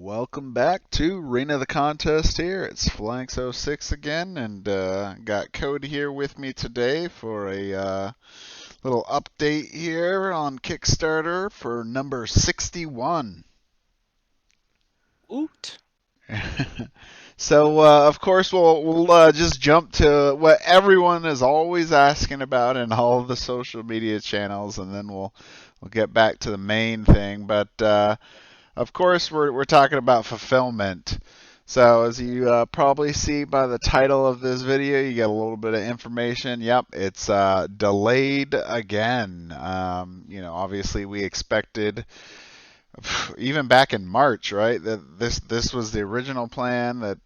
Welcome back to Arena the Contest here. It's Flanks06 again, and got Cody here with me today for a little update here on Kickstarter for number 61. Oot. So, of course, we'll just jump to what everyone is always asking about in all of the social media channels, and then we'll get back to the main thing. But of course, we're talking about fulfillment. So as you probably see by the title of this video, you get a little bit of information. Yep, it's delayed again. Obviously we expected even back in March, right? That this was the original plan. That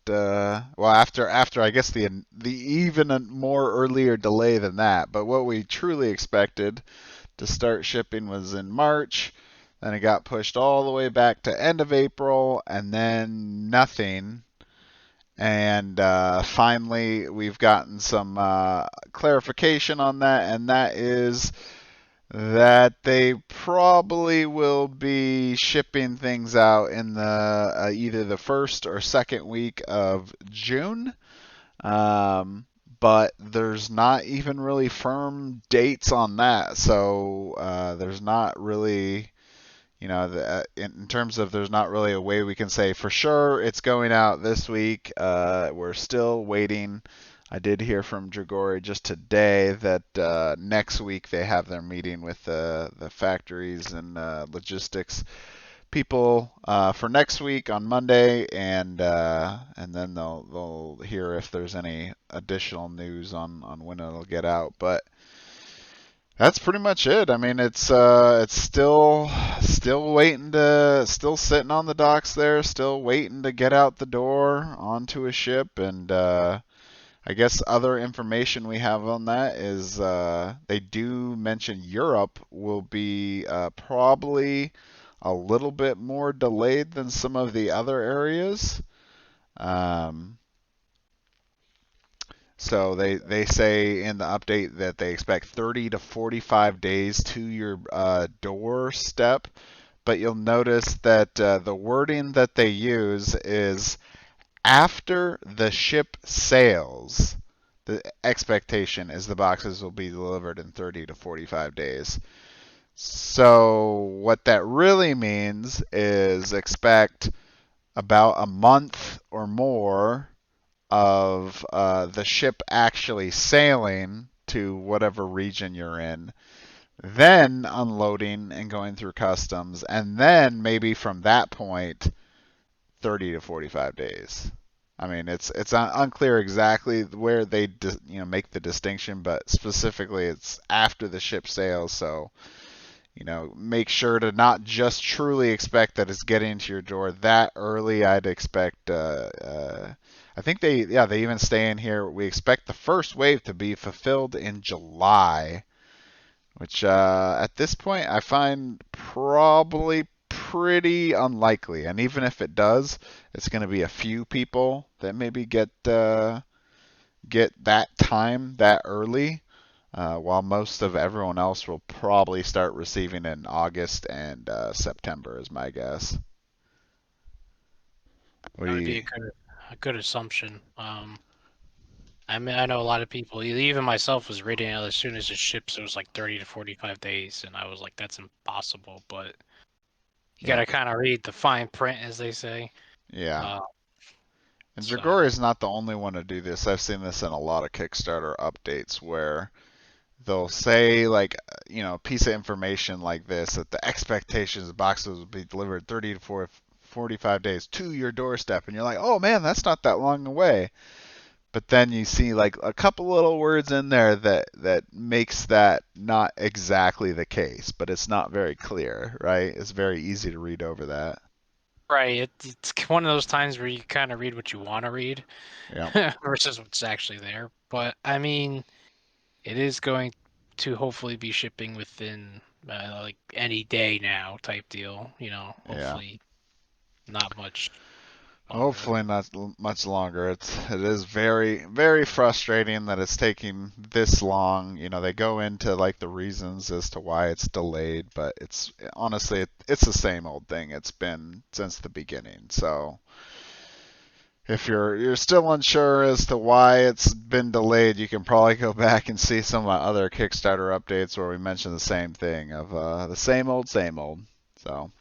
after I guess the even more earlier delay than that. But what we truly expected to start shipping was in March. Then it got pushed all the way back to end of April, and then nothing. And finally, we've gotten some clarification on that, and that is that they probably will be shipping things out in the either the first or second week of June. But there's not even really firm dates on that, so there's not really, in terms of there's not really a way we can say for sure it's going out this week. We're still waiting. I did hear from Dragori just today that next week they have their meeting with the factories and logistics people for next week on Monday, and then they'll hear if there's any additional news on when it'll get out. But that's pretty much it. I mean, it's still waiting to still sitting on the docks there, still waiting to get out the door onto a ship. And I guess other information we have on that is they do mention Europe will be probably a little bit more delayed than some of the other areas. Um, so they say in the update that they expect 30 to 45 days to your doorstep, but you'll notice that the wording that they use is after the ship sails. The expectation is the boxes will be delivered in 30 to 45 days. So what that really means is expect about a month or more of the ship actually sailing to whatever region you're in, then unloading and going through customs, and then maybe from that point, 30 to 45 days. I mean, it's unclear exactly where they make the distinction, but specifically it's after the ship sails. So make sure to not just truly expect that it's getting to your door that early. I'd expect. I think they even stay in here. We expect the first wave to be fulfilled in July, which at this point I find probably pretty unlikely. And even if it does, it's going to be a few people that maybe get that time that early, while most of everyone else will probably start receiving in August and September, is my guess. What That do would be you? a good assumption. I mean, I know a lot of people, even myself, was reading it as soon as it ships, it was like 30 to 45 days, and I was like, that's impossible. But you Yeah, gotta kind of read the fine print, as they say. yeah. Uh, And Dragori so is not the only one to do this. I've seen this in a lot of Kickstarter updates where they'll say like a piece of information like this that the expectations of boxes will be delivered 30 to 45 days to your doorstep, and you're like, oh man, that's not that long away. But then you see like a couple little words in there that makes that not exactly the case, but it's not very clear, right? It's very easy to read over that. right, it's one of those times where you kind of read what you want to read Yeah. versus what's actually there. But I mean, it is going to hopefully be shipping within like any day now, type deal. Yeah. Hopefully not much. longer. Hopefully not much longer. It is very frustrating that it's taking this long. You know, they go into like the reasons as to why it's delayed, but it's honestly it's the same old thing. It's been since the beginning. So if you're still unsure as to why it's been delayed, you can probably go back and see some of my other Kickstarter updates where we mentioned the same thing of the same old, same old. So.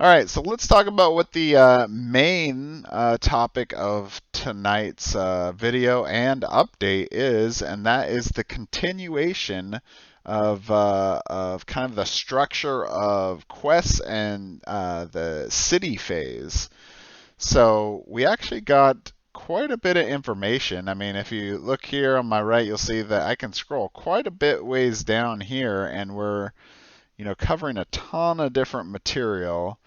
All right, so let's talk about what the main topic of tonight's video and update is, and that is the continuation of kind of the structure of quests and the city phase. So we actually got quite a bit of information. I mean, if you look here on my right, you'll see that I can scroll quite a bit ways down here, and we're covering a ton of different material.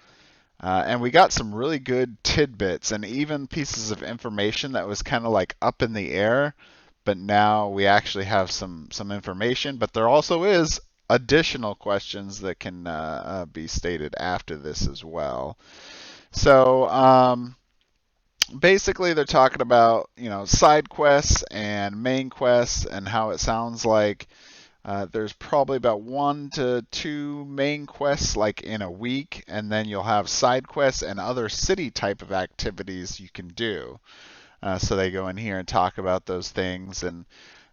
And we got some really good tidbits and even pieces of information that was kind of like up in the air, but now we actually have some information. But there also is additional questions that can be stated after this as well. So basically, they're talking about side quests and main quests and how it sounds like there's probably about 1 to 2 main quests like in a week, and then you'll have side quests and other city type of activities you can do. So they go in here and talk about those things. And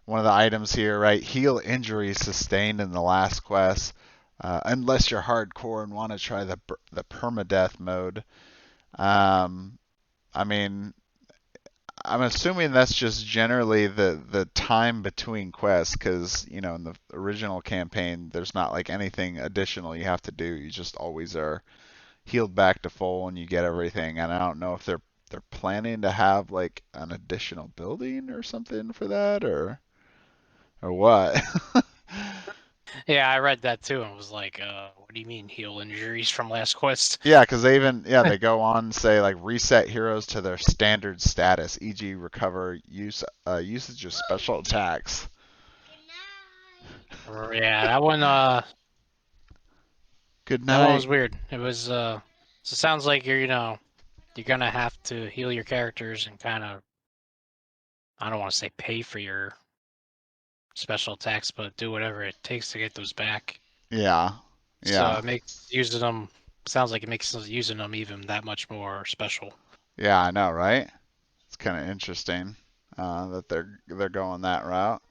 one of the items here, right, heal injuries sustained in the last quest, unless you're hardcore and want to try the permadeath mode. Um, I mean, I'm assuming that's just generally the time between quests, because in the original campaign there's not like anything additional you have to do. You just always are healed back to full and you get everything. And I don't know if they're planning to have like an additional building or something for that, or what. Yeah, I read that too and was like, what do you mean heal injuries from last quest? Yeah, because they go on and say like reset heroes to their standard status, e.g., recover usage of special attacks. Yeah, that one Good that one night. was weird. It was so it sounds like you're gonna have to heal your characters and kind of, I don't want to say pay for your special attacks, but do whatever it takes to get those back. Yeah, So yeah. it makes using them, sounds like it makes using them even that much more special. Yeah, I know, right? It's kind of interesting that they're going that route.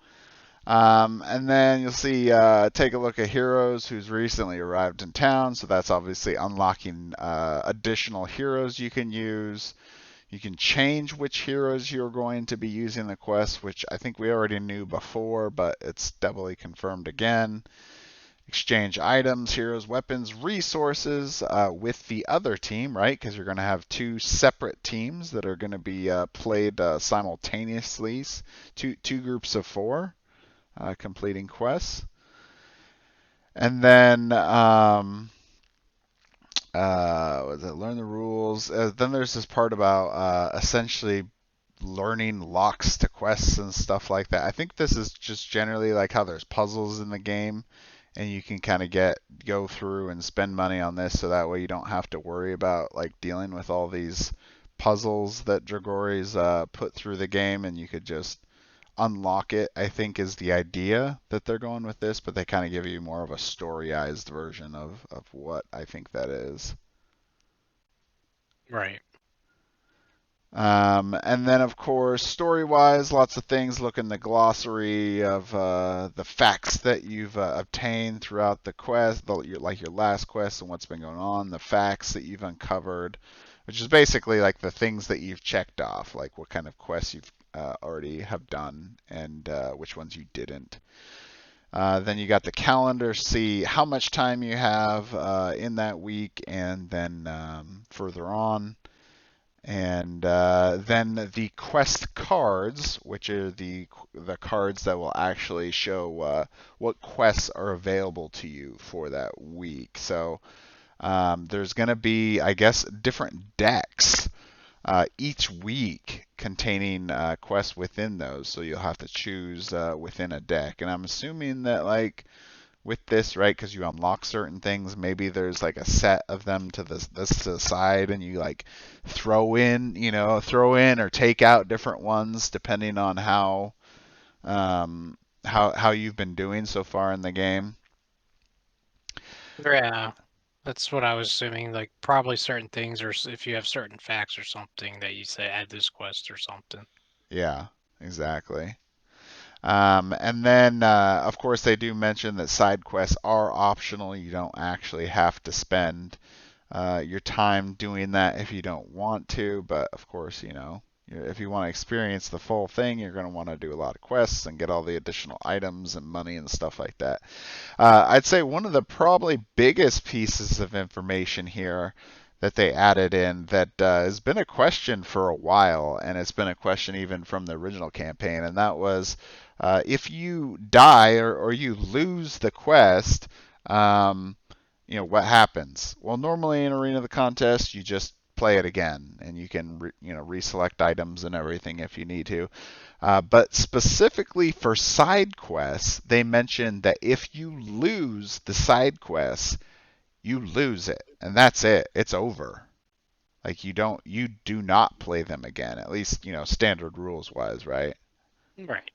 And then you'll see, take a look at heroes who's recently arrived in town. So that's obviously unlocking additional heroes you can use. You can change which heroes you're going to be using the quest, which I think we already knew before, but it's doubly confirmed again. Exchange items, heroes, weapons, resources with the other team, right? Because you're going to have 2 separate teams that are going to be played simultaneously, two groups of 4 completing quests. And then was it learn the rules? Then there's this part about essentially learning locks to quests and stuff like that. I think this is just generally like how there's puzzles in the game, and you can kind of go through and spend money on this, so that way you don't have to worry about like dealing with all these puzzles that Dragori's put through the game, and you could just unlock it. I think is the idea that they're going with this, but they kind of give you more of a storyized version of what I think that is. Right. And then, of course, story-wise, lots of things. Look in the glossary of the facts that you've obtained throughout the quest, like your last quest and what's been going on, the facts that you've uncovered, which is basically like the things that you've checked off, like what kind of quests you've already have done and which ones you didn't. Then you got the calendar, see how much time you have in that week, and then further on. And then the quest cards, which are the cards that will actually show what quests are available to you for that week. So there's going to be, I guess, different decks each week containing quests within those. So you'll have to choose within a deck. And I'm assuming that like with this, right? Because you unlock certain things. Maybe there's like a set of them to this to the side, and you like throw in or take out different ones depending on um, how you've been doing so far in the game. Yeah, that's what I was assuming. Like probably certain things, or if you have certain facts or something that you say add this quest or something. Yeah, exactly. And then, of course, they do mention that side quests are optional. You don't actually have to spend your time doing that if you don't want to. But of course, if you want to experience the full thing, you're going to want to do a lot of quests and get all the additional items and money and stuff like that. I'd say one of the probably biggest pieces of information here that they added in that has been a question for a while, and it's been a question even from the original campaign, and that was if you die or you lose the quest, um, what happens? Well, normally in Arena of the Contest, you just play it again, and you can reselect items and everything if you need to. But specifically for side quests, they mentioned that if you lose the side quests, you lose it, and that's it. It's over. Like you do not play them again. At least standard rules wise, right? Right.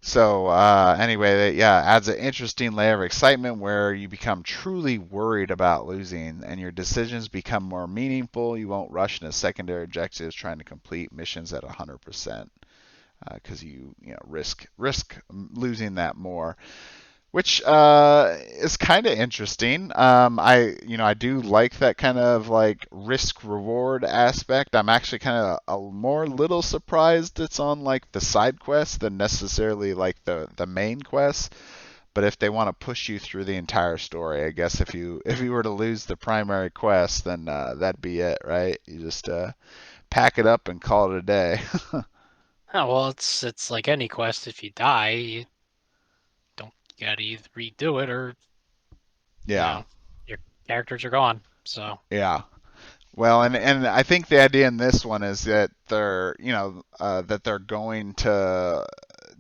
So anyway, that yeah adds an interesting layer of excitement where you become truly worried about losing, and your decisions become more meaningful. You won't rush into secondary objectives trying to complete missions at 100%, because you risk losing that more, which is kind of interesting. I do like that kind of like risk reward aspect. I'm actually kind of a more little surprised it's on like the side quests than necessarily like the main quests. But if they want to push you through the entire story, I guess if you were to lose the primary quest, then that'd be it, right? You just pack it up and call it a day. Oh, well, it's like any quest. If you die, you gotta either redo it or you Yeah, know your characters are gone. So yeah. Well, and I think the idea in this one is that they're going to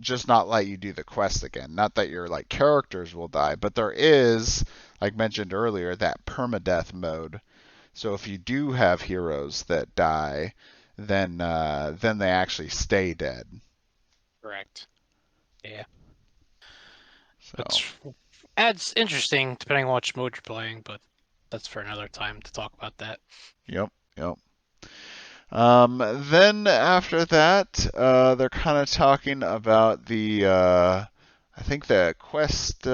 just not let you do the quest again. Not that your like characters will die, but there is, like mentioned earlier, that permadeath mode. So if you do have heroes that die, then they actually stay dead. correct. Yeah, So, which adds interesting depending on which mode you're playing, but that's for another time to talk about that. yep, yep. Then after that, they're kind of talking about I think the quest,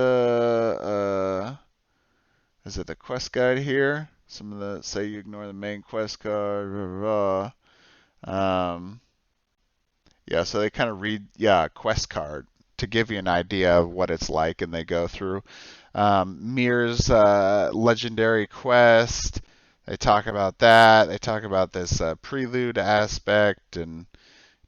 is it the quest guide here? Some of the say you ignore the main quest card. Blah, blah, blah. Yeah, so they kind of read, yeah, quest card to give you an idea of what it's like, and they go through Mir's legendary quest. They talk about that. They talk about this prelude aspect, and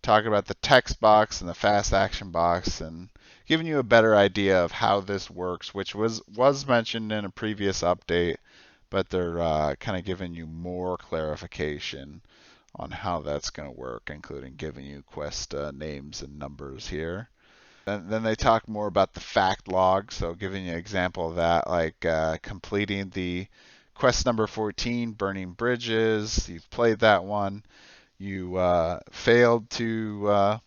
talk about the text box and the fast action box, and giving you a better idea of how this works, which was mentioned in a previous update, but they're kind of giving you more clarification on how that's going to work, including giving you quest names and numbers here. And then they talk more about the fact log, so giving you an example of that, like completing the quest number 14, Burning Bridges. You've played that one. You failed to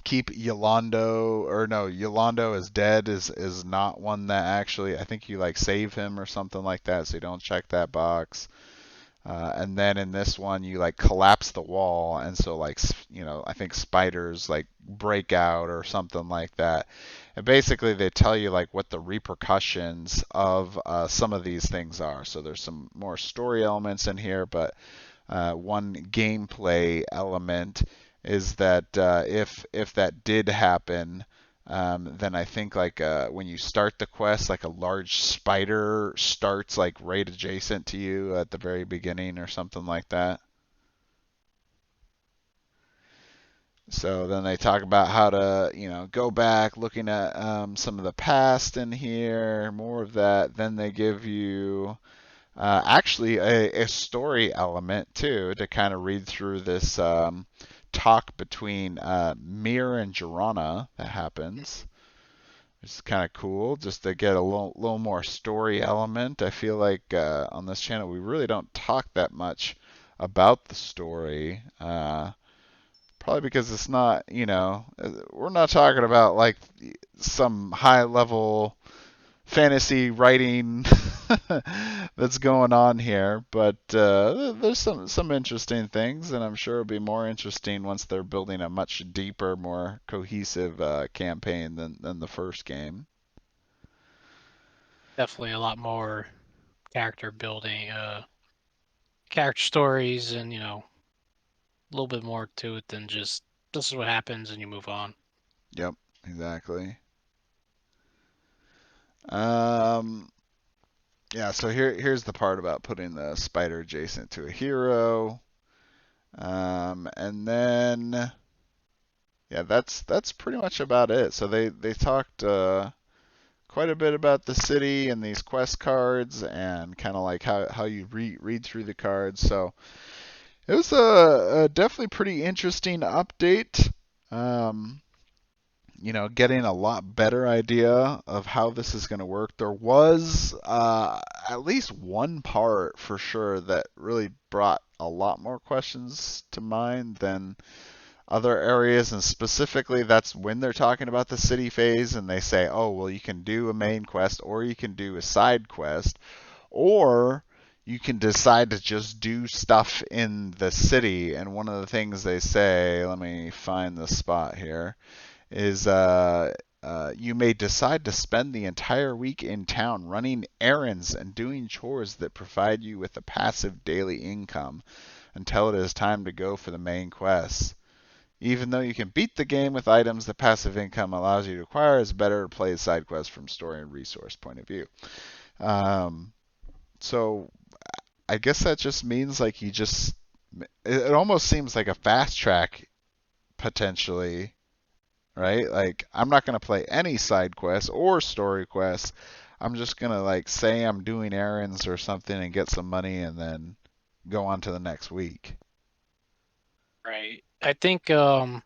keep Yolando, or no, Yolando is dead is not one that actually, I think you like save him or something like that, so you don't check that box. And then in this one, you like collapse the wall, and so like I think spiders like break out or something like that. And basically, they tell you like what the repercussions of some of these things are. So there's some more story elements in here, but one gameplay element is that if that did happen, then I think like when you start the quest, like a large spider starts like right adjacent to you at the very beginning or something like that. So then they talk about how to, go back, looking at some of the past in here, more of that. Then they give you actually a story element too to kind of read through this talk between Mir and Jirana that happens. which is kind of cool, just to get a little more story element. I feel like on this channel we really don't talk that much about the story. Probably because it's not, we're not talking about like some high level fantasy writing that's going on here, but there's some interesting things, and I'm sure it'll be more interesting once they're building a much deeper, more cohesive campaign than the first game. Definitely a lot more character building, character stories, and a little bit more to it than just this is what happens and you move on. Yep, exactly. Um, yeah, so here's the part about putting the spider adjacent to a hero. And then yeah, that's pretty much about it. So they talked quite a bit about the city and these quest cards and kind of like how you read through the cards. So it was a definitely pretty interesting update. Um, getting a lot better idea of how this is going to work. There was at least one part for sure that really brought a lot more questions to mind than other areas, and specifically that's when they're talking about the city phase and they say, oh, well, you can do a main quest or you can do a side quest, or you can decide to just do stuff in the city. And one of the things they say, let me find the spot here, is you may decide to spend the entire week in town running errands and doing chores that provide you with a passive daily income until it is time to go for the main quest. Even though you can beat the game with items the passive income allows you to acquire, it's better to play the side quests from story and resource point of view. Um, so I guess that just means like it almost seems like a fast track potentially, right? Like I'm not going to play any side quests or story quests. I'm just going to like say I'm doing errands or something and get some money and then go on to the next week. Right. I think because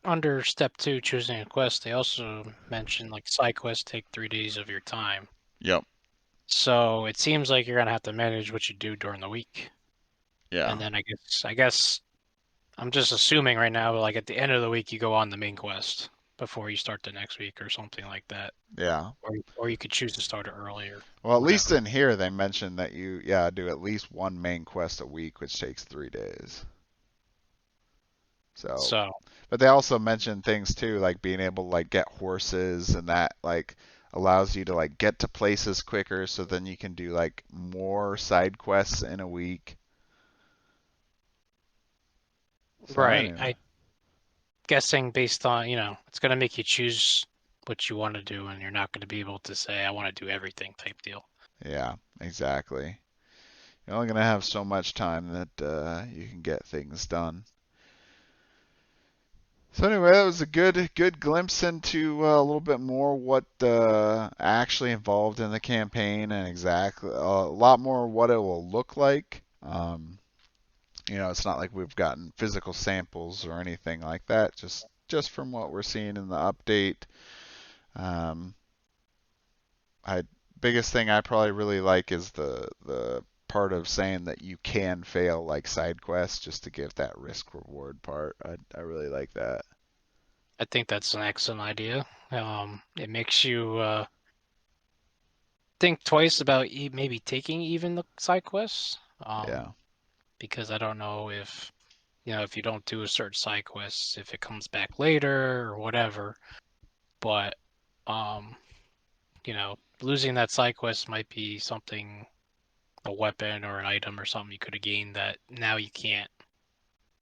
under step 2, choosing a quest, they also mentioned like side quests take 3 days of your time. Yep. So it seems like you're gonna have to manage what you do during the week. Yeah. And then I guess I'm just assuming right now, like at the end of the week, you go on the main quest before you start the next week or something like that. Yeah. Or you could choose to start it earlier, Well, at least whatever. in here they mentioned that you, yeah, do at least one main quest a week, which takes 3 days. So, So, but they also mentioned things too, like being able to like get horses, and that like allows you to like get to places quicker, so then you can do like more side quests in a week. So right. anyway, I guessing based on, it's gonna make you choose what you want to do, and you're not going to be able to say, I want to do everything type deal. yeah, exactly. You're only gonna have so much time that you can get things done. So anyway, that was a good glimpse into a little bit more what actually involved in the campaign and exactly a lot more what it will look like. It's not like we've gotten physical samples or anything like that. Just from what we're seeing in the update. Um, I biggest thing I probably really like is the part of saying that you can fail like side quests just to give that risk reward part. I really like that. I think that's an excellent idea. It makes you think twice about maybe taking even the side quests. Yeah. Because I don't know if you don't do a certain side quest, if it comes back later or whatever. But um, losing that side quest might be something, a weapon or an item or something you could have gained that now you can't.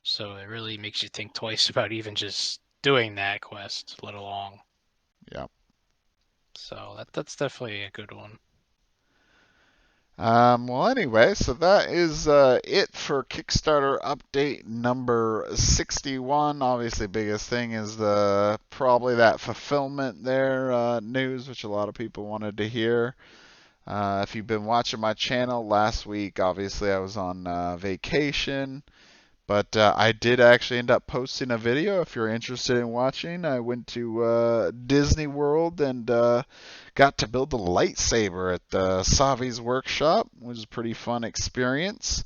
So it really makes you think twice about even just doing that quest, let alone. Yeah. So that's definitely a good one. Well, anyway, so that is it for Kickstarter update number 61. Obviously, biggest thing is the probably that fulfillment there news, which a lot of people wanted to hear. If you've been watching my channel last week, obviously I was on vacation, But I did actually end up posting a video if you're interested in watching. I went to Disney World and got to build a lightsaber at Savi's workshop. It was a pretty fun experience.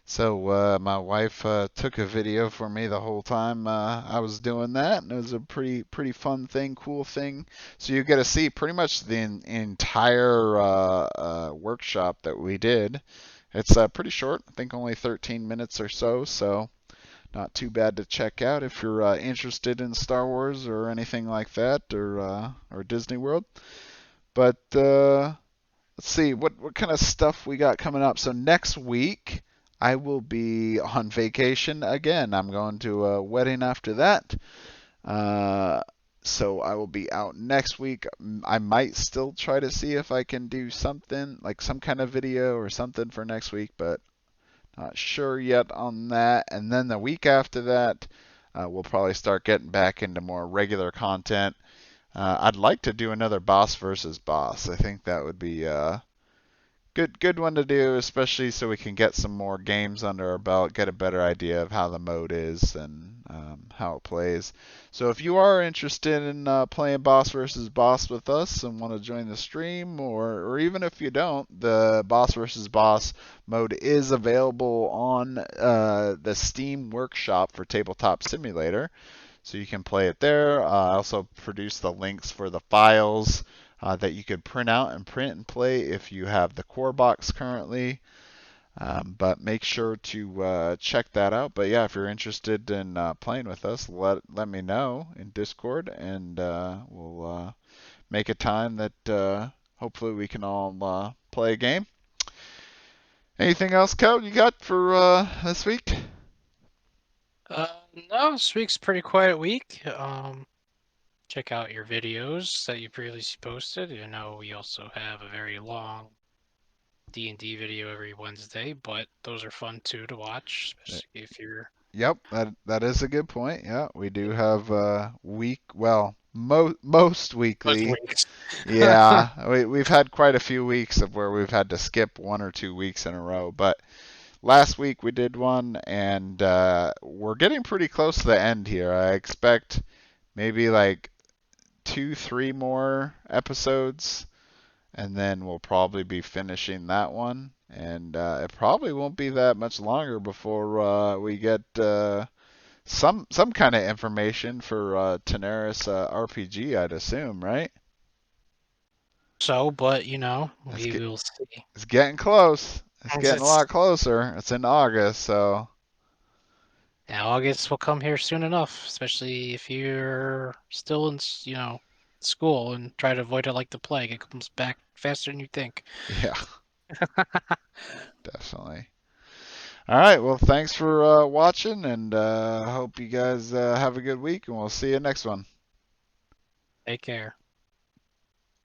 So my wife took a video for me the whole time I was doing that, and it was a pretty fun thing, cool thing. So you get to see pretty much the entire workshop that we did. It's pretty short, I think only 13 minutes or so, so not too bad to check out if you're interested in Star Wars or anything like that, or Disney World. But let's see what kind of stuff we got coming up. So next week I will be on vacation again. I'm going to a wedding after that. Uh, so I will be out next week. I might still try to see if I can do something like some kind of video or something for next week, but not sure yet on that. And then the week after that, we'll probably start getting back into more regular content. I'd like to do another boss versus boss. I think that would be good one to do, especially so we can get some more games under our belt, get a better idea of how the mode is and how it plays. So if you are interested in playing boss versus boss with us and want to join the stream, or even if you don't, the boss versus boss mode is available on the Steam Workshop for Tabletop Simulator. So you can play it there. I also produce the links for the files that you could print out and print and play if you have the core box currently. But make sure to check that out. But yeah, if you're interested in playing with us, let me know in Discord, and we'll make a time that hopefully we can all play a game. Anything else, Kel, you got for this week? No, this week's a pretty quiet week. Check out your videos that you previously posted. You know, we also have a very long D&D video every Wednesday, but those are fun too to watch, especially if you're Yep, that is a good point. Yeah, we do have well, most most weekly. weeks. Yeah, we've had quite a few weeks of where we've had to skip 1 or 2 weeks in a row, but last week we did one, and we're getting pretty close to the end here. I expect maybe like 2, 3 more episodes, and then we'll probably be finishing that one. And it probably won't be that much longer before we get some kind of information for Tanares RPG, I'd assume, right? So, but you know, It's we will see. it's getting close. It's getting a It's lot closer. It's in August, so Now August will come here soon enough, especially if you're still in, school and try to avoid it like the plague. It comes back faster than you think. yeah, definitely. All right, well, thanks for watching, and hope you guys have a good week, and we'll see you next one. Take care.